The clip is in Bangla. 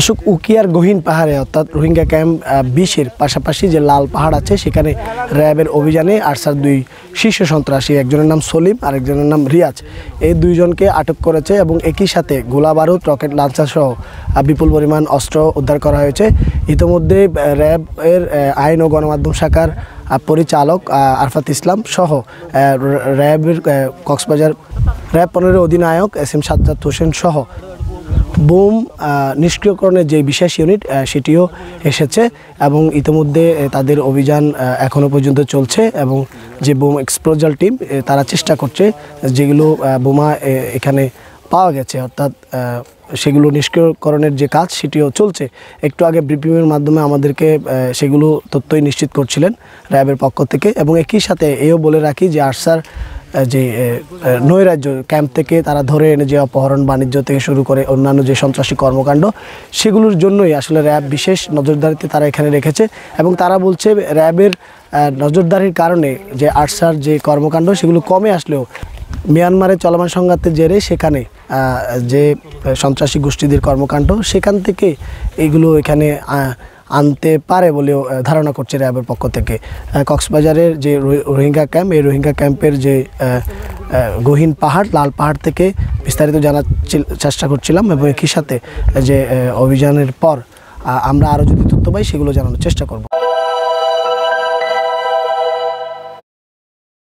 অশোক উকিয়ার গহীন পাহাড়ে অর্থাৎ রোহিঙ্গা ক্যাম্প 20-এর পাশাপাশি যে লাল পাহাড় আছে সেখানে র্যাবের অভিযানে আরসার 2 শীর্ষ সন্ত্রাসী, একজনের নাম সলিম আর একজনের নাম রিয়াজ, এই 2 জনকে আটক করেছে এবং একই সাথে গোলা বারুদ, রকেট লঞ্চার সহ বিপুল পরিমাণ অস্ত্র উদ্ধার করা হয়েছে। ইতিমধ্যে র্যাবের আইন ও গণমাধ্যম শাখার পরিচালক আরফাত ইসলাম সহ র্যাবের কক্সবাজার র্যাব 15-এর অধিনায়ক SM সাজ্জাদ হোসেন সহ বোম নিষ্ক্রিয়করণের যে বিশেষ ইউনিট সেটিও এসেছে এবং ইতিমধ্যে তাদের অভিযান এখনও পর্যন্ত চলছে এবং যে বোম এক্সপ্লোজার টিম তারা চেষ্টা করছে যেগুলো বোমা এখানে পাওয়া গেছে অর্থাৎ সেগুলো নিষ্ক্রিয়করণের যে কাজ সেটিও চলছে। একটু আগে ব্রিফিংয়ের মাধ্যমে আমাদেরকে সেগুলো তথ্যই নিশ্চিত করছিলেন র্যাবের পক্ষ থেকে এবং একই সাথে এও বলে রাখি যে আরসার যে নৈরাজ্য ক্যাম্প থেকে তারা ধরে এনে যে অপহরণ বাণিজ্য থেকে শুরু করে অন্যান্য যে সন্ত্রাসী কর্মকাণ্ড সেগুলোর জন্যই আসলে র্যাব বিশেষ নজরদারিতে তারা এখানে রেখেছে এবং তারা বলছে র্যাবের নজরদারির কারণে যে আরসার যে কর্মকাণ্ড সেগুলো কমে আসলেও মিয়ানমারে চলমান সংঘাতের জেরে সেখানে যে সন্ত্রাসী গোষ্ঠীদের কর্মকাণ্ড সেখান থেকে এইগুলো এখানে আনতে পারে বলেও ধারণা করছে র্যাবের পক্ষ থেকে। কক্সবাজারের যে রোহিঙ্গা ক্যাম্প, এই রোহিঙ্গা ক্যাম্পের যে গহীন পাহাড়, লাল পাহাড় থেকে বিস্তারিত জানার চেষ্টা করছিলাম এবং একই সাথে যে অভিযানের পর আমরা আরও যদি তথ্য পাই সেগুলো জানানোর চেষ্টা করব।